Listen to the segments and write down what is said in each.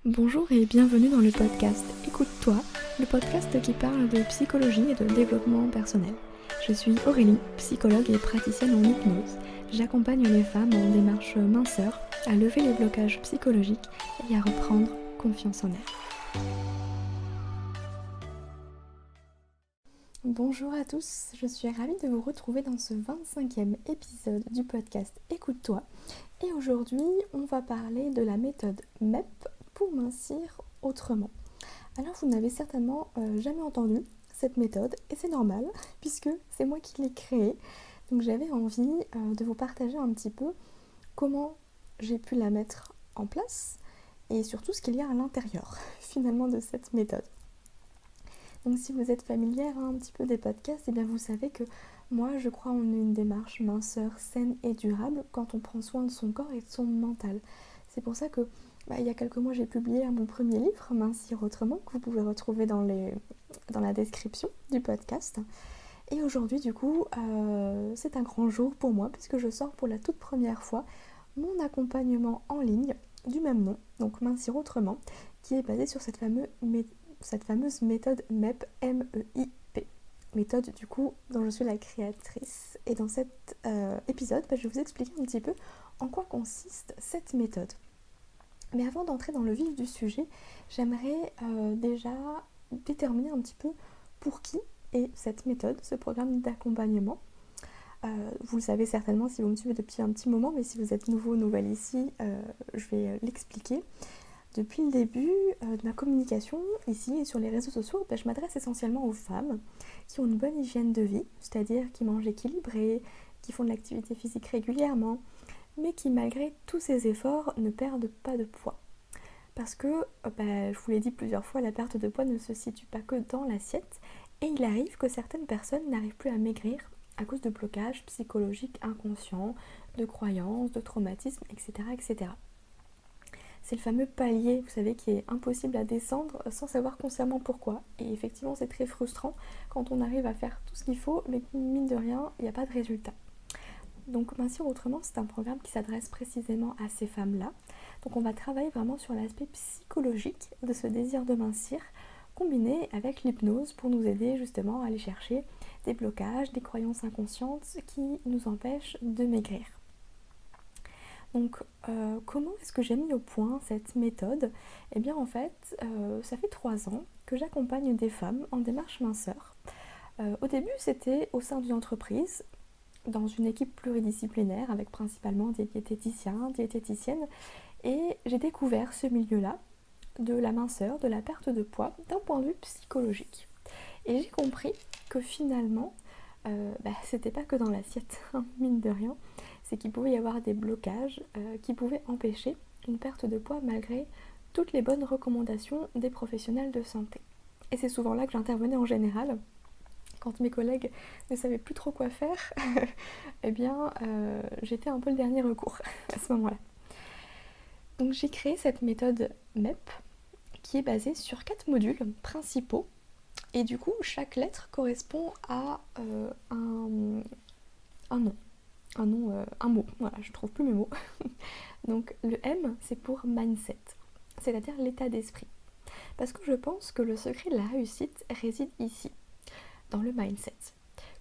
Bonjour et bienvenue dans le podcast Écoute-toi, le podcast qui parle de psychologie et de développement personnel. Je suis Aurélie, psychologue et praticienne en hypnose. J'accompagne les femmes en démarche minceur à lever les blocages psychologiques et à reprendre confiance en elles. Bonjour à tous, je suis ravie de vous retrouver dans ce 25e épisode du podcast Écoute-toi. Et aujourd'hui, on va parler de la méthode MEP pour mincir autrement. Alors vous n'avez certainement jamais entendu cette méthode et c'est normal puisque c'est moi qui l'ai créée. Donc j'avais envie de vous partager un petit peu comment j'ai pu la mettre en place et surtout ce qu'il y a à l'intérieur finalement de cette méthode. Donc si vous êtes familière un petit peu des podcasts, et bien vous savez que moi je crois en une démarche minceur saine et durable quand on prend soin de son corps et de son mental. C'est pour ça que il y a quelques mois j'ai publié mon premier livre, Mincir autrement, que vous pouvez retrouver dans la description du podcast. Et aujourd'hui du coup c'est un grand jour pour moi puisque je sors pour la toute première fois mon accompagnement en ligne du même nom, donc Mincir autrement, qui est basé sur cette fameuse méthode MEP, M-E-I-P. Méthode du coup dont je suis la créatrice. Et dans cet épisode, je vais vous expliquer un petit peu en quoi consiste cette méthode. Mais avant d'entrer dans le vif du sujet, j'aimerais déjà déterminer un petit peu pour qui est cette méthode, ce programme d'accompagnement. Vous le savez certainement si vous me suivez depuis un petit moment, mais si vous êtes nouvelle ici, je vais l'expliquer. Depuis le début de ma communication ici et sur les réseaux sociaux, je m'adresse essentiellement aux femmes qui ont une bonne hygiène de vie, c'est-à-dire qui mangent équilibré, qui font de l'activité physique régulièrement, mais qui malgré tous ces efforts ne perdent pas de poids. Parce que, je vous l'ai dit plusieurs fois, la perte de poids ne se situe pas que dans l'assiette et il arrive que certaines personnes n'arrivent plus à maigrir à cause de blocages psychologiques inconscients, de croyances, de traumatismes, etc. etc. C'est le fameux palier, vous savez, qui est impossible à descendre sans savoir consciemment pourquoi. Et effectivement, c'est très frustrant quand on arrive à faire tout ce qu'il faut, mais mine de rien, il n'y a pas de résultat. Donc Mincir autrement, c'est un programme qui s'adresse précisément à ces femmes-là. Donc on va travailler vraiment sur l'aspect psychologique de ce désir de mincir, combiné avec l'hypnose pour nous aider justement à aller chercher des blocages, des croyances inconscientes qui nous empêchent de maigrir. Donc comment est-ce que j'ai mis au point cette méthode ? Eh bien en fait, ça fait 3 ans que j'accompagne des femmes en démarche minceur. Au début, c'était au sein d'une entreprise, dans une équipe pluridisciplinaire avec principalement des diététiciens, diététiciennes, et j'ai découvert ce milieu-là de la minceur, de la perte de poids, d'un point de vue psychologique. Et j'ai compris que finalement, c'était pas que dans l'assiette, mine de rien, c'est qu'il pouvait y avoir des blocages qui pouvaient empêcher une perte de poids malgré toutes les bonnes recommandations des professionnels de santé. Et c'est souvent là que j'intervenais en général. Quand mes collègues ne savaient plus trop quoi faire, j'étais un peu le dernier recours à ce moment-là. Donc j'ai créé cette méthode MEP qui est basée sur 4 modules principaux. Et du coup, chaque lettre correspond à un nom. Un mot. Voilà, je trouve plus mes mots. Donc le M, c'est pour mindset, c'est-à-dire l'état d'esprit. Parce que je pense que le secret de la réussite réside ici, dans le mindset.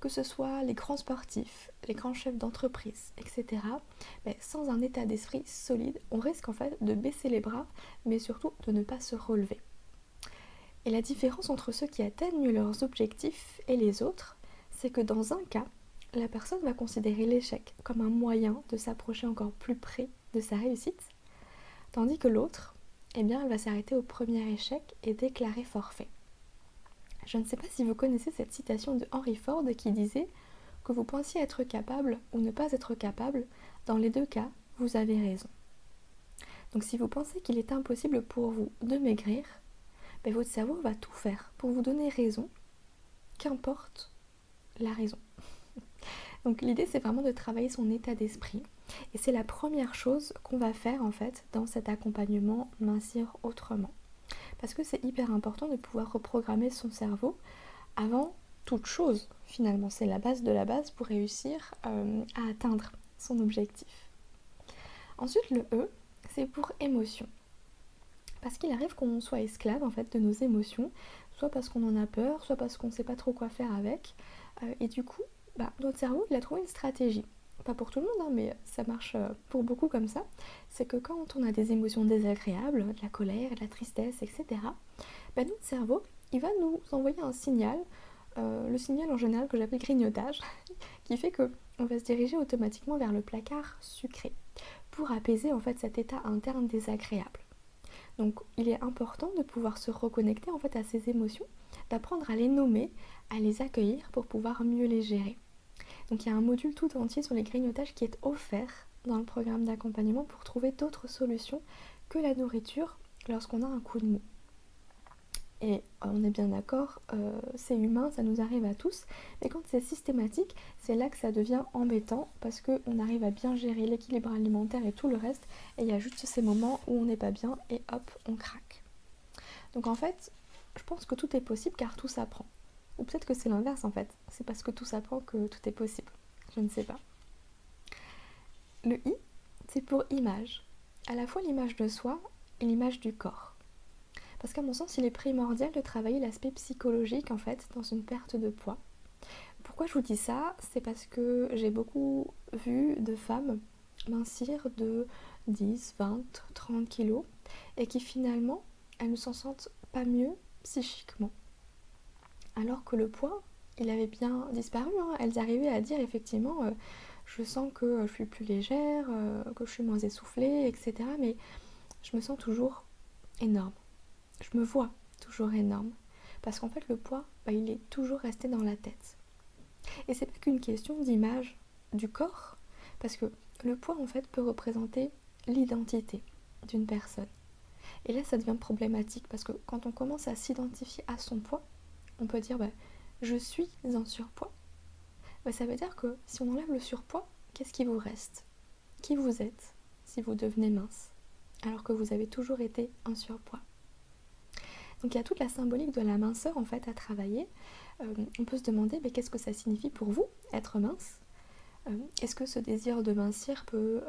Que ce soit les grands sportifs, les grands chefs d'entreprise, etc. Sans un état d'esprit solide, on risque en fait de baisser les bras, mais surtout de ne pas se relever. Et la différence entre ceux qui atteignent leurs objectifs et les autres, c'est que dans un cas, la personne va considérer l'échec comme un moyen de s'approcher encore plus près de sa réussite, tandis que l'autre, elle va s'arrêter au premier échec et déclarer forfait. Je ne sais pas si vous connaissez cette citation de Henry Ford qui disait que vous pensiez être capable ou ne pas être capable, dans les 2 cas, vous avez raison. Donc si vous pensez qu'il est impossible pour vous de maigrir, votre cerveau va tout faire pour vous donner raison, qu'importe la raison. Donc l'idée c'est vraiment de travailler son état d'esprit et c'est la première chose qu'on va faire en fait dans cet accompagnement Mincir autrement. Parce que c'est hyper important de pouvoir reprogrammer son cerveau avant toute chose finalement. C'est la base de la base pour réussir à atteindre son objectif. Ensuite le E, c'est pour émotion. Parce qu'il arrive qu'on soit esclave en fait de nos émotions, soit parce qu'on en a peur, soit parce qu'on ne sait pas trop quoi faire avec. Et du coup, notre cerveau il a trouvé une stratégie. Pas pour tout le monde, mais ça marche pour beaucoup comme ça. C'est que quand on a des émotions désagréables, de la colère, de la tristesse, etc., notre cerveau il va nous envoyer un signal, le signal en général que j'appelle grignotage, qui fait qu'on va se diriger automatiquement vers le placard sucré pour apaiser en fait cet état interne désagréable. Donc il est important de pouvoir se reconnecter en fait à ces émotions, d'apprendre à les nommer, à les accueillir pour pouvoir mieux les gérer. Donc il y a un module tout entier sur les grignotages qui est offert dans le programme d'accompagnement pour trouver d'autres solutions que la nourriture lorsqu'on a un coup de mou. Et on est bien d'accord, c'est humain, ça nous arrive à tous, mais quand c'est systématique, c'est là que ça devient embêtant parce qu'on arrive à bien gérer l'équilibre alimentaire et tout le reste, et il y a juste ces moments où on n'est pas bien et hop, on craque. Donc en fait, je pense que tout est possible car tout s'apprend. Ou peut-être que c'est l'inverse en fait, c'est parce que tout s'apprend que tout est possible. Je ne sais pas. Le I, c'est pour image. À la fois l'image de soi et l'image du corps. Parce qu'à mon sens, il est primordial de travailler l'aspect psychologique en fait dans une perte de poids. Pourquoi je vous dis ça? C'est parce que j'ai beaucoup vu de femmes mincir de 10, 20, 30 kilos et qui finalement, elles ne s'en sentent pas mieux psychiquement. Alors que le poids, il avait bien disparu. Elles arrivaient à dire effectivement, je sens que je suis plus légère, que je suis moins essoufflée, etc. Mais je me sens toujours énorme. Je me vois toujours énorme. Parce qu'en fait, le poids, il est toujours resté dans la tête. Et c'est pas qu'une question d'image du corps, parce que le poids, en fait, peut représenter l'identité d'une personne. Et là, ça devient problématique, parce que quand on commence à s'identifier à son poids, on peut dire, je suis en surpoids. Ça veut dire que si on enlève le surpoids, qu'est-ce qui vous reste? Qui vous êtes si vous devenez mince, alors que vous avez toujours été en surpoids? Donc il y a toute la symbolique de la minceur en fait à travailler. On peut se demander qu'est-ce que ça signifie pour vous, être mince? Est-ce que ce désir de mincir peut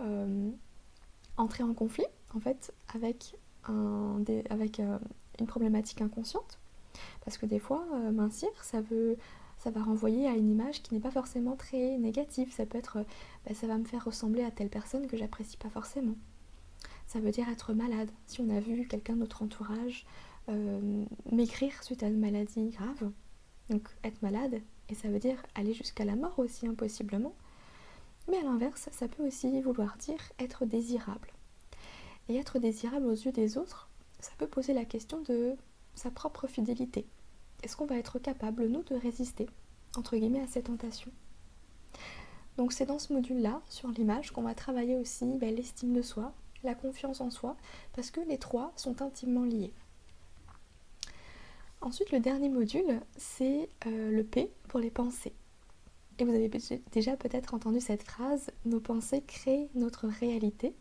entrer en conflit en fait avec une problématique inconsciente? Parce que des fois, mincir, ça va renvoyer à une image qui n'est pas forcément très négative. Ça peut être, ça va me faire ressembler à telle personne que j'apprécie pas forcément. Ça veut dire être malade. Si on a vu quelqu'un de notre entourage maigrir suite à une maladie grave, donc être malade, et ça veut dire aller jusqu'à la mort aussi, possiblement. Mais à l'inverse, ça peut aussi vouloir dire être désirable. Et être désirable aux yeux des autres, ça peut poser la question de sa propre fidélité. Est-ce qu'on va être capable, nous, de résister, entre guillemets, à ces tentations? Donc c'est dans ce module-là, sur l'image, qu'on va travailler aussi l'estime de soi, la confiance en soi, parce que les trois sont intimement liés. Ensuite, le dernier module, c'est le P pour les pensées. Et vous avez déjà peut-être entendu cette phrase, nos pensées créent notre réalité.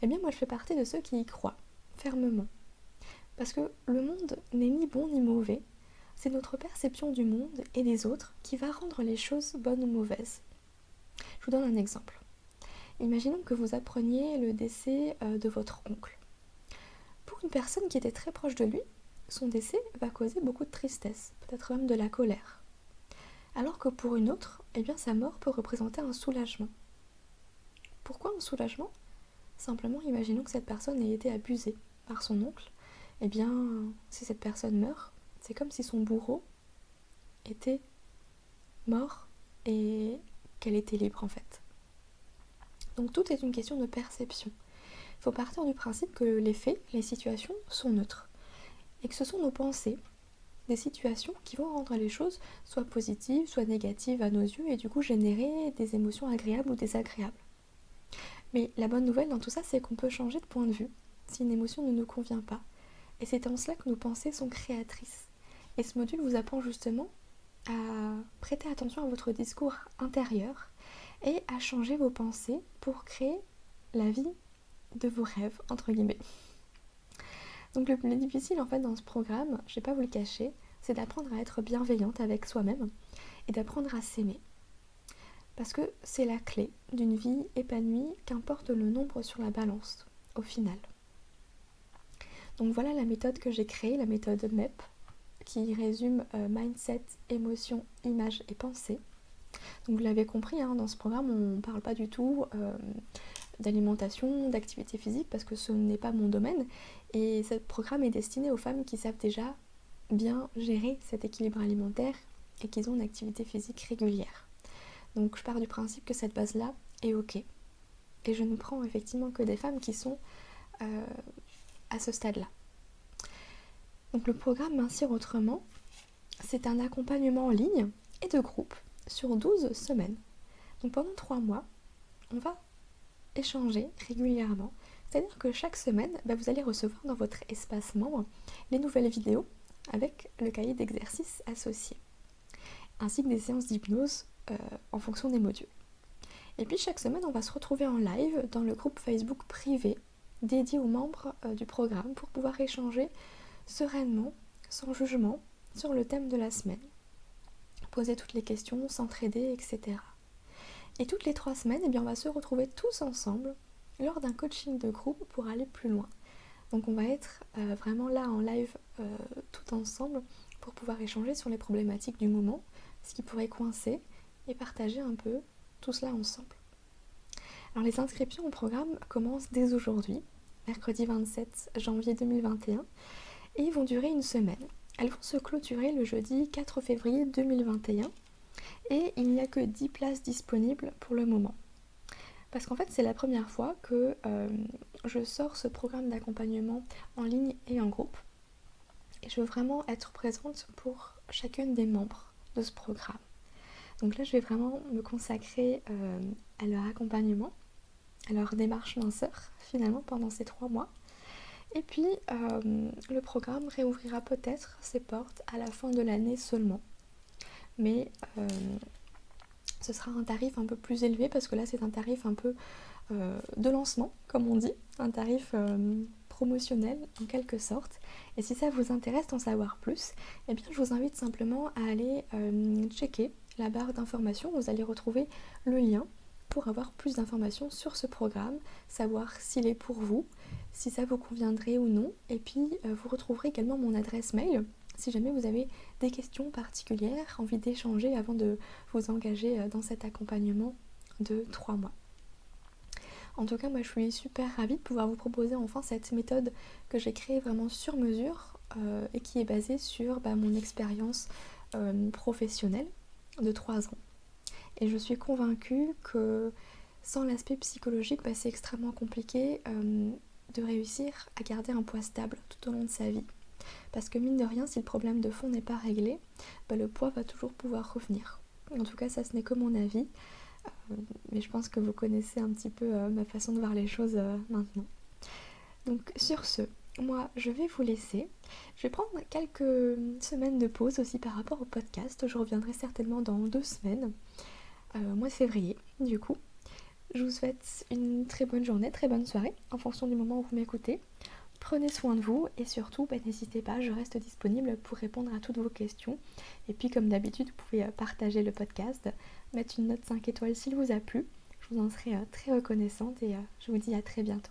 Eh bien moi je fais partie de ceux qui y croient, fermement. Parce que le monde n'est ni bon ni mauvais, c'est notre perception du monde et des autres qui va rendre les choses bonnes ou mauvaises. Je vous donne un exemple. Imaginons que vous appreniez le décès de votre oncle. Pour une personne qui était très proche de lui, son décès va causer beaucoup de tristesse, peut-être même de la colère. Alors que pour une autre, sa mort peut représenter un soulagement. Pourquoi un soulagement? Simplement, imaginons que cette personne ait été abusée par son oncle. Si cette personne meurt, c'est comme si son bourreau était mort et qu'elle était libre en fait. Donc tout est une question de perception. Il faut partir du principe que les faits, les situations sont neutres. Et que ce sont nos pensées, des situations qui vont rendre les choses soit positives, soit négatives à nos yeux et du coup générer des émotions agréables ou désagréables. Mais la bonne nouvelle dans tout ça, c'est qu'on peut changer de point de vue si une émotion ne nous convient pas. Et c'est en cela que nos pensées sont créatrices. Et ce module vous apprend justement à prêter attention à votre discours intérieur et à changer vos pensées pour créer la vie de vos rêves, entre guillemets. Donc le plus difficile en fait dans ce programme, je ne vais pas vous le cacher, c'est d'apprendre à être bienveillante avec soi-même et d'apprendre à s'aimer. Parce que c'est la clé d'une vie épanouie, qu'importe le nombre sur la balance, au final. Donc voilà la méthode que j'ai créée, la méthode MEP, qui résume mindset, émotion, image et pensée. Donc vous l'avez compris, dans ce programme on ne parle pas du tout d'alimentation, d'activité physique, parce que ce n'est pas mon domaine. Et ce programme est destiné aux femmes qui savent déjà bien gérer cet équilibre alimentaire et qui ont une activité physique régulière. Donc je pars du principe que cette base-là est ok. Et je ne prends effectivement que des femmes qui sont à ce stade-là. Donc le programme Mincir Autrement, c'est un accompagnement en ligne et de groupe sur 12 semaines. Donc pendant 3 mois, on va échanger régulièrement. C'est-à-dire que chaque semaine, vous allez recevoir dans votre espace membre les nouvelles vidéos avec le cahier d'exercices associé, ainsi que des séances d'hypnose en fonction des modules. Et puis chaque semaine, on va se retrouver en live dans le groupe Facebook privé dédié aux membres du programme pour pouvoir échanger sereinement, sans jugement, sur le thème de la semaine. Poser toutes les questions, s'entraider, etc. Et toutes les 3 semaines, on va se retrouver tous ensemble lors d'un coaching de groupe pour aller plus loin. Donc on va être vraiment là en live tout ensemble pour pouvoir échanger sur les problématiques du moment, ce qui pourrait coincer, et partager un peu tout cela ensemble. Alors les inscriptions au programme commencent dès aujourd'hui, mercredi 27 janvier 2021, et vont durer une semaine. Elles vont se clôturer le jeudi 4 février 2021, et il n'y a que 10 places disponibles pour le moment. Parce qu'en fait, c'est la première fois que je sors ce programme d'accompagnement en ligne et en groupe. Et je veux vraiment être présente pour chacune des membres de ce programme. Donc là, je vais vraiment me consacrer à leur accompagnement, à leur démarche minceur, finalement, pendant ces 3 mois. Et puis, le programme réouvrira peut-être ses portes à la fin de l'année seulement. Mais ce sera un tarif un peu plus élevé parce que là c'est un tarif un peu de lancement, comme on dit, un tarif promotionnel en quelque sorte. Et si ça vous intéresse d'en savoir plus, eh bien je vous invite simplement à aller checker la barre d'informations. Vous allez retrouver le lien pour avoir plus d'informations sur ce programme, savoir s'il est pour vous, si ça vous conviendrait ou non. Et puis vous retrouverez également mon adresse mail si jamais vous avez des questions particulières, envie d'échanger avant de vous engager dans cet accompagnement de 3 mois. En tout cas, moi je suis super ravie de pouvoir vous proposer enfin cette méthode que j'ai créée vraiment sur mesure et qui est basée sur mon expérience professionnelle de 3 ans. Et je suis convaincue que sans l'aspect psychologique, c'est extrêmement compliqué de réussir à garder un poids stable tout au long de sa vie. Parce que mine de rien, si le problème de fond n'est pas réglé, le poids va toujours pouvoir revenir. En tout cas, ça ce n'est que mon avis, mais je pense que vous connaissez un petit peu ma façon de voir les choses maintenant. Donc sur ce, moi je vais vous laisser. Je vais prendre quelques semaines de pause aussi par rapport au podcast. Je reviendrai certainement dans 2 semaines, mois de février du coup. Je vous souhaite une très bonne journée, très bonne soirée en fonction du moment où vous m'écoutez. Prenez soin de vous et surtout n'hésitez pas, je reste disponible pour répondre à toutes vos questions. Et puis comme d'habitude, vous pouvez partager le podcast, mettre une note 5 étoiles s'il vous a plu. Je vous en serai très reconnaissante et je vous dis à très bientôt.